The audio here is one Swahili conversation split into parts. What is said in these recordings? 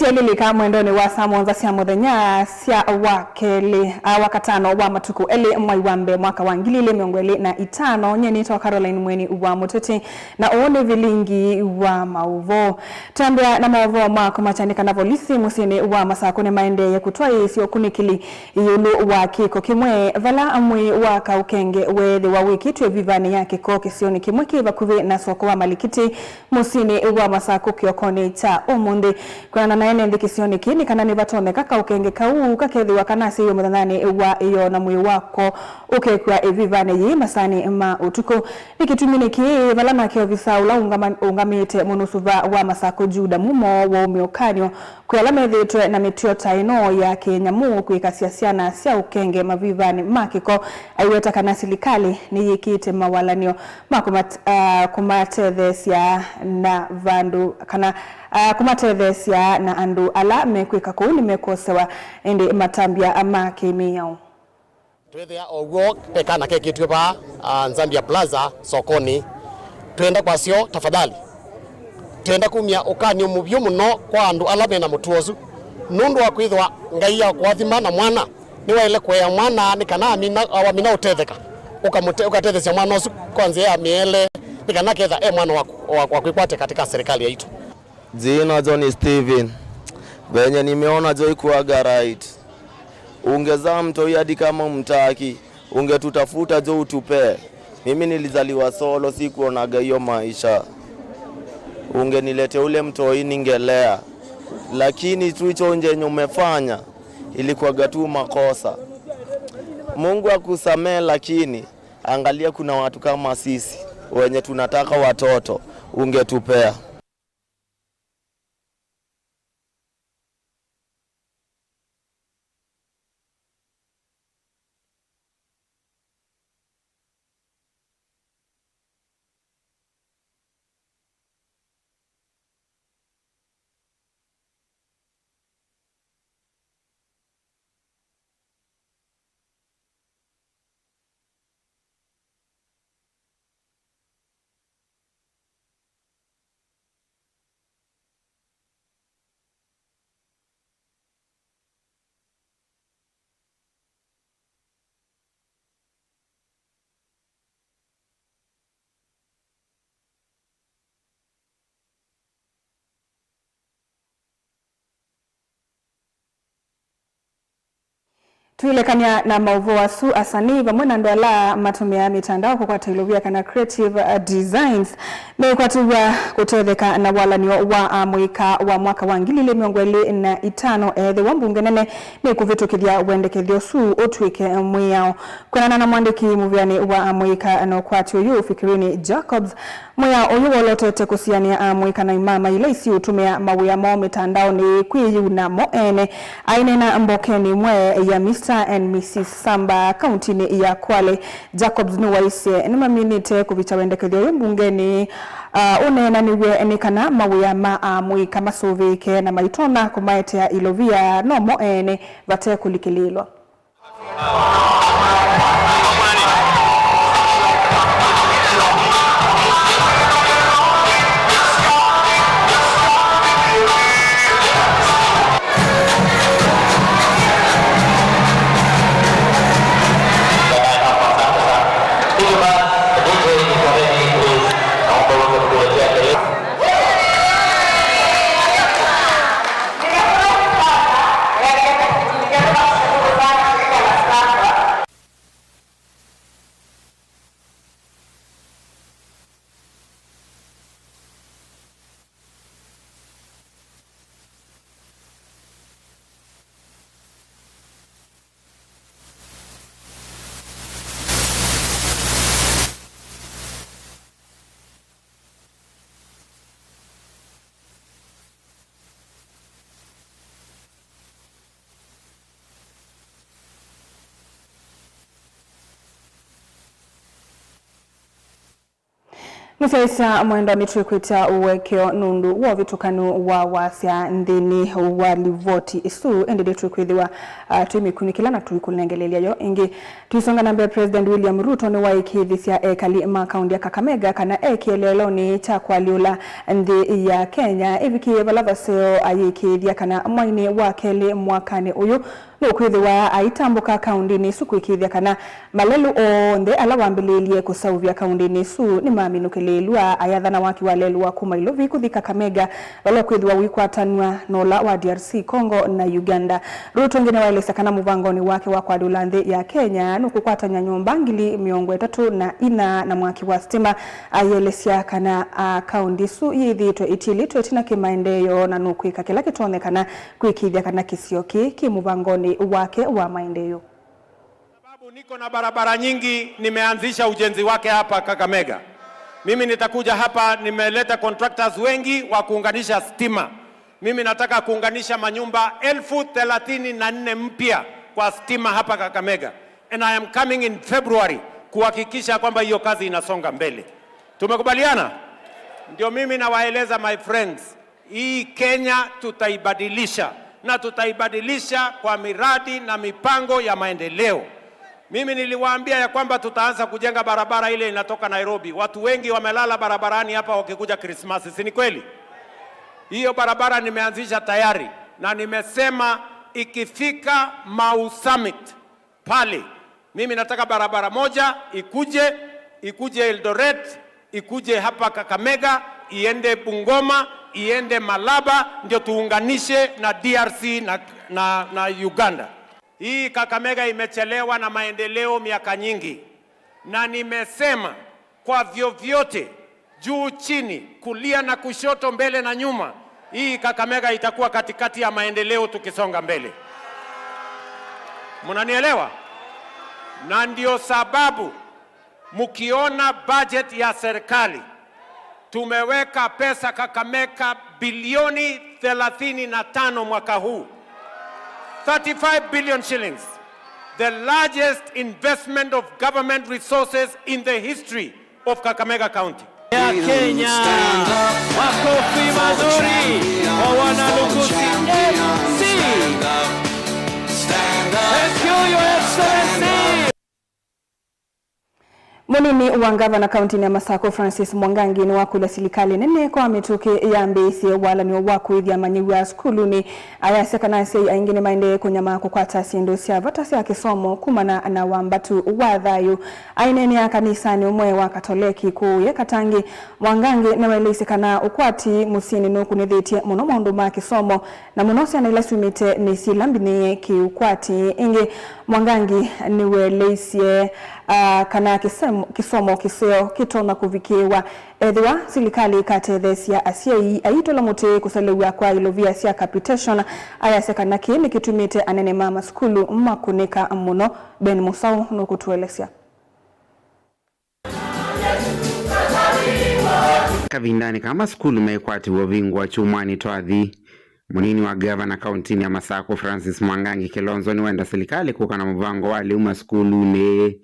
sielilika mwendoni wa samonza cia muthenya cia wakeli wakatano wa matuku eli mwai wa mbe mwaka wa 2025 nyeni to Caroline Mweni wa Muteti na one vilingi wa mauvo tambia na mauvo mako machanika na polisi musini wa masako ne maende ya kutwai sio kunikili yulu wa kiko kimwe vala amwi wa kaukenge wethi wa wiki twe vivani yake ko kisioni kimwe kiva kuvi na soko wa malikiti musini wa masako kiokone cha umundi kuna na ene ndikisioni kini kana ni batone kaka ukenge kau kakethi wa kanasi yo muthanani wa iyo na mwi wako ukekwa evivane yi masani ma utuko nikitumini ki valana kio visaula ungamite munusuva wa masako juda mumo wa umiokanyo kwela methitwe na mitio taino ya Kenyamu kuikasiasiana sia ukenge mavivani makiko aiweta kanasi likali ni yikite mawalanio kumatethesia na vandu kana kumatethesia na andu ala mekwika kuu ni mekosewa indi matambia ama kimiyao twethia ogwo pekana kekitwe ba Nzambia Plaza sokoni twenda kwa sio tafadhali twenda kumia ukani umuvyo muno kwa andu ala mena mutuozu nundu wa kwithwa ngai ya kwathima na mwana ni waile kwa mwana ni kana amina utetheka ukatethesia mwana osu kwanza ya miele ni kana ketha mwana wa kwikwate katika serikali yetu. Jina John Steven venye nimeona Joy kuaga right. Ungezaa mtoi hadi kama mtaki ungetutafuta jo utupe. Mimi nilizaliwa solo, sikuonaga hiyo maisha. Ungenilete ule mtoi ningelea, lakini tu hicho njenye umefanya ilikuwa tu makosa. Mungu akusamee, lakini angalia kuna watu kama sisi wenye tunataka watoto ungetupea. Tuilekania na mauvo wasu asani vamwena ndoala matumia mitandao kwa tailovia kana creative designs kwa tuwa kutetheka na walanio wa mwika wa mwaka wa 2025 the wambunge nene ni kuvitukithia wendekethio su otwike mwiyao kwenana na mwandiki muviani wa mwika no kwati uyu Fikirini Jacobs mwya uyu wolotete kusiania mwika na imama ile isi utumia mawia mo mitandao ni kwiyuna mo ene ainena mbokeni mwe ya Mr. and Mrs. Samba kaunti ya Kwale. Jacobs nuwaise ni maminite kuvicha wendekethio mbungeni unena niwe ni kana mawia mwika masuvike na maitona kumaetea ilovia no mo ene vate kulikililwa. Musaisa mwendo ni tukwita uwekeo nundu wa vitukanu wa wasya ndini wa livoti isu endede tukwithiwa tuimikunikila na tuikulengelelia yo ingi tuisonga nambe President William Ruto ni waikithisia ekali makaundi ya Kakamega kana ekielelo ni chakwaliula ndi ya Kenya eviki valavaseo ayikithia kana mwaini wakeli mwakani uyu nukwithiwa aitambuka kaundi ni su kwikithia kana malelu onde alawambililie kusauvia kaundi ni su ni maminukilelua ayathana waki walelua kumailovi kuthika Kakamega wala kwithiwa wikwatanwa nola wa DRC Congo na Uganda. Ruto ngine waelesa kana muvangoni wake wa kwadula nthi ya Kenya nukukwatanya nyumba ngili miongo 34 na mwaki wa stima ayelesya kana kaundi su yithitwe itilitwe tina kimaendeyo na nukwika kila kitonekana kwikithia kana kisioki kimuvangoni wake wa maendeleo. Sababu niko na barabara nyingi nimeanzisha ujenzi wake hapa Kakamega. Mimi nitakuja hapa nimeleta contractors wengi wa kuunganisha stima. Mimi nataka kuunganisha manyumba 34,000 mpya kwa stima hapa Kakamega. And I am coming in February kuhakikisha kwamba hiyo kazi inasonga mbele. Tumekubaliana? Ndio mimi nawaeleza my friends, hii Kenya tutaibadilisha. Na tutaibadilisha kwa miradi na mipango ya maendeleo. Mimi niliwaambia ya kwamba tutaanza kujenga barabara ile inatoka Nairobi. Watu wengi wamelala barabarani hapa wakikuja Krismasi, si ni kweli? Hiyo barabara nimeanzisha tayari na nimesema ikifika Mau Summit pale, mimi nataka barabara moja ikuje Eldoret, ikuje hapa Kakamega, iende Bungoma, iende Malaba, ndio tuunganishe na DRC na Uganda. Hii Kakamega imechelewa na maendeleo miaka nyingi. Na nimesema kwa vyovyote, juu chini, kulia na kushoto, mbele na nyuma, hii Kakamega itakuwa katikati ya maendeleo tukisonga mbele. Mnanielewa? Na ndio sababu mkiona budget ya serikali tumeweka pesa Kakamega bilioni 35 mwaka huu. 35 billion shillings. The largest investment of government resources in the history of Kakamega County. Ya Kenya, makofi mazuri kwa wanalukusi MC. Thank you, Your Excellency. Munini wa gavana kaunti ya Masako Francis Mwangangi ni wakula silikali nene kwa mituke ya mbesi wala ni waku idhi ya manyiwa skuluni ayase kanase ya ingine maende kunyama kukwata siendo siya vatasi ya kisomo kumana na wambatu wadhayu aineni ya kanisani umwe wa katoleki kuye katangi. Mwangangi na welisi kana ukwati musini nuku nidhiti muno maunduma kisomo na munosi anailasi umite nisi lambini ki ukwati ingi. Mwangangi ni welisi kana kisomo kiseo kitona kuvikiwa edhiwa silikali katethesia asiai aitola mute kusalewa kwa ilovia sia capitation ayaseka na kini kitumite anene mama skulu makunika muno. Ben Musau nukutuelesya kavindani kama skulu mekwati wovingwa chumani twathi. Munini wa gavana kaunti ya Masako Francis Mwangangi Kilonzo ni wenda silikali kuka na mvango wali uma skulu ne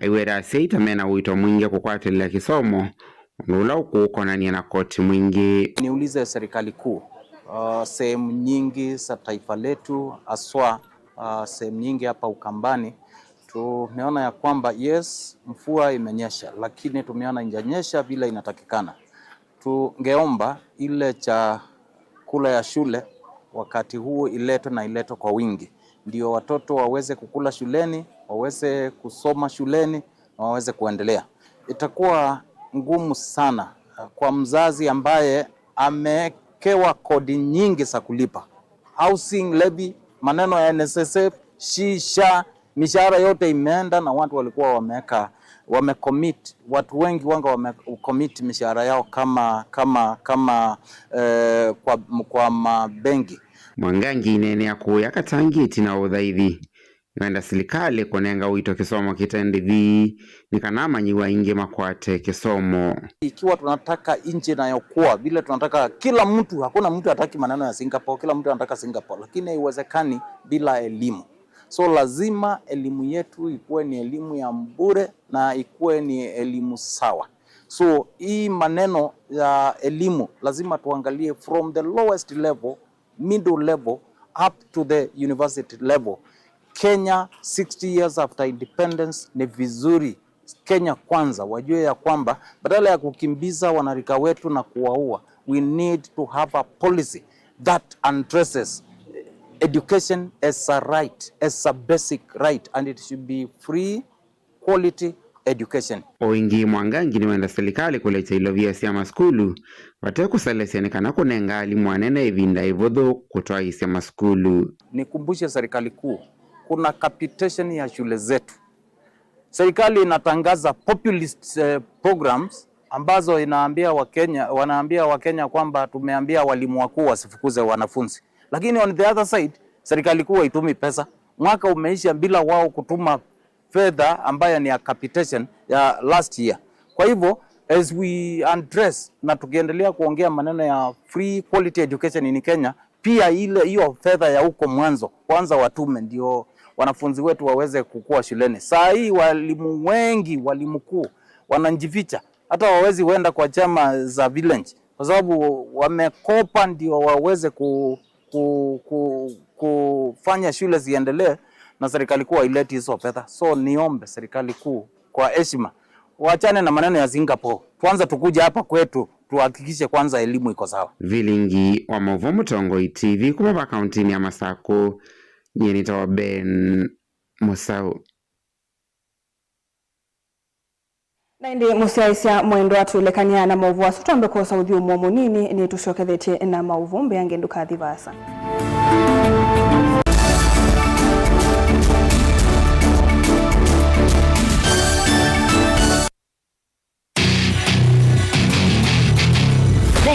aiwera seita mena wito mwingi kukwatelea kisomo nula ukuko na niya na koti mwingi. Niulize serikali kuu, sehemu nyingi za taifa letu aswa sehemu nyingi hapa Ukambani tumeona ya kwamba yes mvua imenyesha lakini tumeona injanyesha bila inatakikana. Tungeomba ile chakula ya shule wakati huo iletwe kwa wingi. Ndio watoto waweze kukula shuleni, waweze kusoma shuleni, na waweze kuendelea. Itakuwa ngumu sana kwa mzazi ambaye amekewa kodi nyingi za kulipa. Housing levy, maneno ya NSSF, shisha, mishahara yote imeenda na watu walikuwa wamecommit. Watu wengi wanga wamecommit mishahara yao kwa mabengi. Mwangangi inenea kuya katangiti na udhaithi. Nwenda silikali konenga wito kisomo kitendivi nikanama nyiwa inge makwate kisomo. Ikiwa tunataka nchi inayokuwa vile tunataka kila mtu, hakuna mtu hataki maneno ya Singapore, kila mtu anataka Singapore, lakini haiwezekani bila elimu. So lazima elimu yetu ikuwe ni elimu ya bure na ikuwe ni elimu sawa. So hii maneno ya elimu lazima tuangalie from the lowest level, middle level, up to the university level. Kenya 60 years after independence, ni vizuri Kenya kwanza wajue ya kwamba badala ya kukimbiza wanarika wetu na kuwaua, we need to have a policy that addresses education as a right, as a basic right, and it should be free quality education. Oingi Mwangangi ni wenda serikali kuleta ilovia sia maskulu wate kusalesianekana kunenga alimu anene evinda ivodho kutoa isia maskulu. Nikumbushe serikali kuu, kuna capitation ya shule zetu. Serikali inatangaza populist programs ambazo wanaambia Wakenya kwamba tumeambia walimu wakuu wasifukuze wanafunzi. Lakini on the other side, serikali kuu haitumi pesa. Mwaka umeisha bila wao kutuma fedha ambayo ni ya capitation ya last year. Kwa hivyo, as we address na tukiendelea kuongea maneno ya free quality education in Kenya, pia hiyo fedha ya huko mwanzo kwanza watume ndio wanafunzi wetu waweze kukua shuleni. Saa hii walimu wengi, walimu kuu wananjificha, hata wawezi huenda kwa chama za village kwa sababu wamekopa ndio waweze kufanya shule ziendelee, na serikali kuu haileti hizo fedha. So niombe serikali kuu kwa heshima waachane na maneno ya Singapore. Kwanza tukuja hapa kwetu tuhakikishe kwanza elimu iko sawa. Vilingi wa Mavuo Mutongo TV kuma kauntini ya Masako nyenita wa Ben Musau. Na ndi musiaisia mwendo atulekania na mauvu asu tuambe kwa saudi umomo nini ni tushokethetie na mauvu mbe yange nduka thivasa.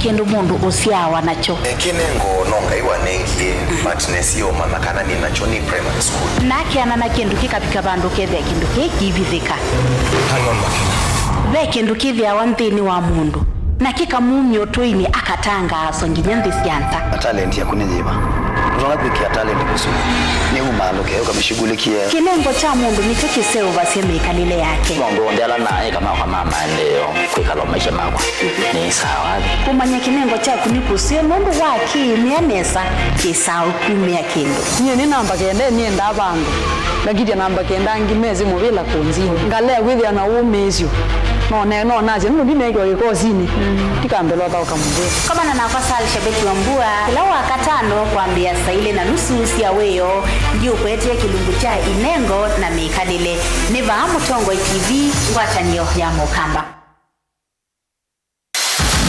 Kendo mundu usiawa nacho kinengo nonga iwa nengie matness yo mama kana ni nacho ni primary school naki anana kindu kikapika bandu kethe kindu kikivithika hanon makina ve kindu kithia wanthini wa mundu na kikamumyo toini akatanga songinya ndisianta talent ya kunyiba unapikia talent kusu ni umalo ke ukamshughulikia kinengo cha mundu nicho kiseo baseme kalile yake mungu ndala naye kama kwa mama leo kwikalo maisha makwa ni sawa kumanya kinengo cha kunikusio mundu waki mianesa kisao kumia kindu nye ni namba kende ni enda bandu lakini namba kenda ngimezi mubila kunzini ngale withia na umezio no naje nundi nego ikozini tikambelwa ba ukamubwe kama na nafasa alishabeki wa mbua kila wakatano kuambia saile na nusu ya weyo ndio kwetia kilungu cha inengo na mikanile ni ba Mutongo TV ngwatanio ya Mukamba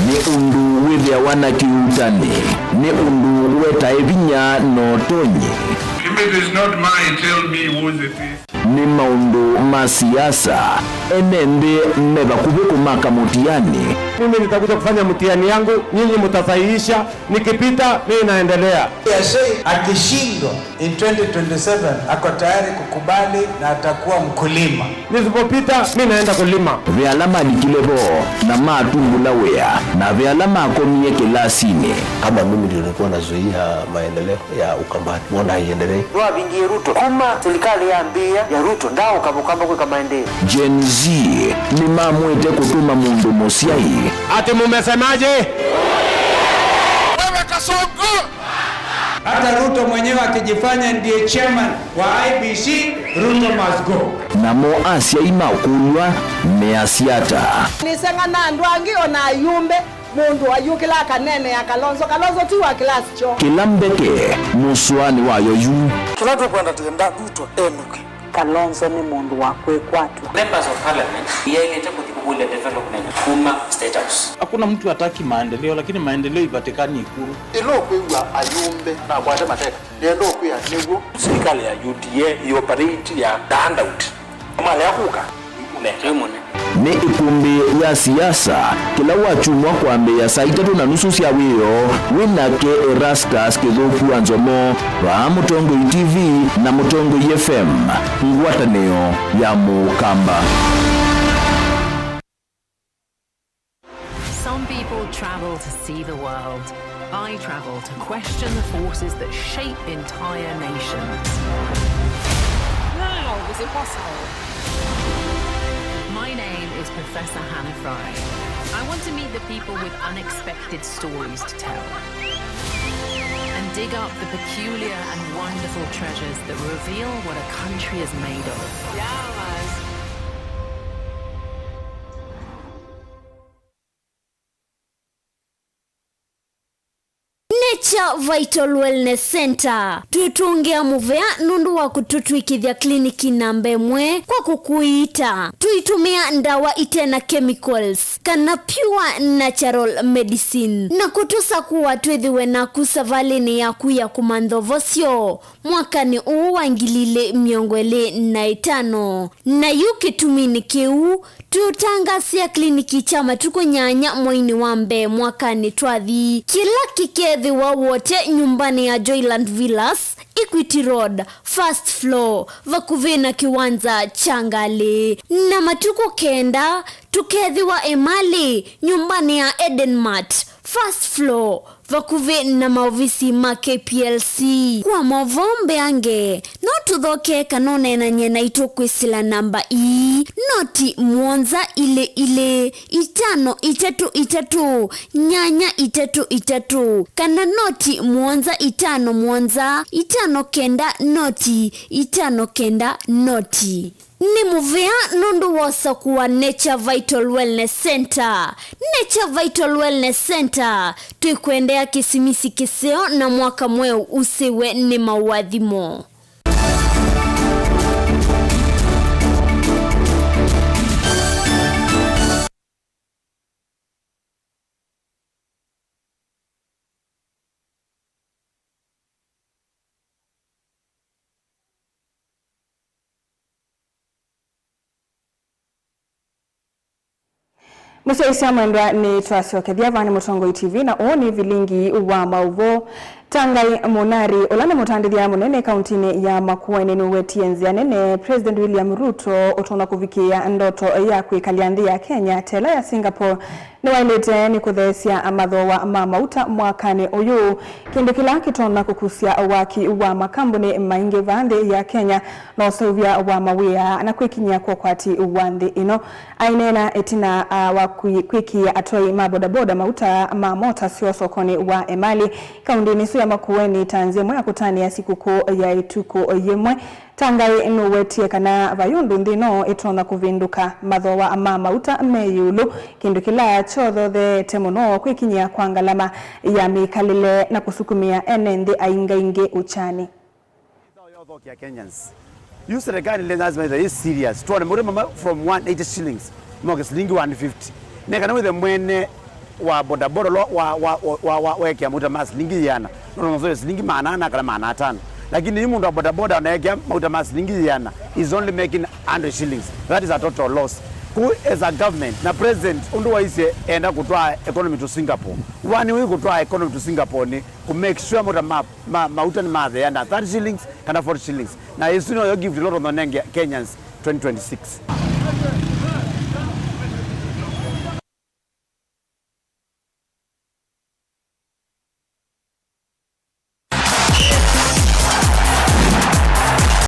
ni undu withia wana kiutani ni undu weta evinya no tonye if it is not mine tell me whose it is ni maundu masiasa enende mmeba kubuku maka mutiani. Mimi nitakuja kufanya mtihani yangu, nyinyi mtasahihisha, nikipita mimi naendelea. Akishindwa in 2027 ako tayari kukubali na atakuwa mkulima. Nisipopita mimi naenda kulima. Vyalama dikilebo na matungu na wea na vyalama akomie kilasini. Kama mimi ndio nilikuwa nazuia maendeleo ya Ukambani, mbona haiendelee? Ndoa bingi Ruto kuma serikali yaambia ya Ruto ndao kabukamba kwa maendeleo. Gen Z ni mamwete kutuma mundu mosiai. Ati mumesemaje? Wewe Kasongo! Hata Ruto mwenyewe akijifanya ndiye chairman wa IBC, Ruto must go. Na mo Asia imakulwa measiata. Nisenga na ndwangi ona yumbe mundu ayukila kanene ya Kalonzo tu wa class cho. Kilambeke muswani wayo yu. Tunapokwenda tenda Ruto enuke. Kalonzo ni mundu wa kwekwatu. Members of parliament yailete kutibule development kuma state house. Hakuna mtu hataki maendeleo, lakini maendeleo ipatikani Ikulu. Ilo kwa ayumbe na kwa mateka. Ndio kwa nego Serikali ya UDA operate ya handout. Mali ya kuka unekemone ni ikumbi ya siasa kila wachumwa kwambe ya saa 3:30 cia wiyo winake Erastus Kithuku Anzomo wa Mutongo TV na Mutongo FM ngwatanio ya Mukamba. Some people travel to see the world. I travel to question the forces that shape entire nations. How is it possible? My name is Professor Hannah Fry. I want to meet the people with unexpected stories to tell and dig up the peculiar and wonderful treasures that reveal what a country is made of. Yeah, man. Nature Vital Wellness Center tutungea muvea nundu wa kututwikithia kliniki namba 1 kwa kukuita tuitumia ndawa itena chemicals kana pure natural medicine na kutusa kuwa twithiwe na kusavalini ya kuya kumandhovosyo mwakani uu wangilile miongwele na 5 na yuki tumini kiu tutangasia kliniki chama tukunyanya mwaini wambe mwakani twathi kila kikethi wa wote nyumbani ya Joyland Villas, Equity Road, first floor, vakuvena kiwanza Changale. Na matuko kenda, tukethi wa Emali, nyumbani ya Edenmart, first floor, vakuve na maovisi ma KPLC. Kwa mavombe ange, no tuthoke kanone na nyena itokwisila namba noti mwonza ile 5 nyanya 3 kana noti mwonza 5 mwonza 5 kenda noti 5 kenda noti. Ni muvea nundu wosa kuwa Nature Vital Wellness Center. Nature Vital Wellness Center tuikuendea kisimisi kiseo na mwaka mweu usiwe ni mawadhimo. Musaisia mwendwa ni twacokethia vani Mutongo TV na oni vilingi wa mauvo Tangai Monari olana mutandithia munene kauntini ya Makueni niwe tienzia nene President William Ruto utona kuvikia ndoto ya kuikalia nthi ya Kenya tela ya Singapore ni wailete ni kuthesia amathoa mauta mwakani uyu kindu kila kitona kukusia waki wa makambuni maingi vanthi ya Kenya no sovia wa mawia na kwikinyia kwa kwati uwanthi ino ainena etina wa kwikia atoi mabodaboda mauta ma mota sio sokoni wa Emali kauntini ya Makueni tanzia mwa kutani ya sikukuu ya ituko yemwe Tangai nuwetie kana vayundu ndino itona kuvinduka mathoa ama mauta meyulu kindu kila chotho the temuno kwikinyia kwa ngalama ya mikalile na kusukumia enende aingainge uchani. Kenyans. You serikali lazima is serious. Tuone murema from 180 shillings moga shilingi 150. Nekana with the mwene wa bodaboda wa wekea muta mas lingi yana no shilingi 800 kana 500 lakini mundu wa bodaboda anawekea muta mas lingi yana is only making 100 shillings. That is a total loss. Who as a government na president undu waise enda kutoa economy to Singapore. Wani we kutoa economy to Singapore ni ku make sure muta mauta ni mathe yana 30 shillings kana 40 shillings na yesu no you give a lot of the Kenyans 2026.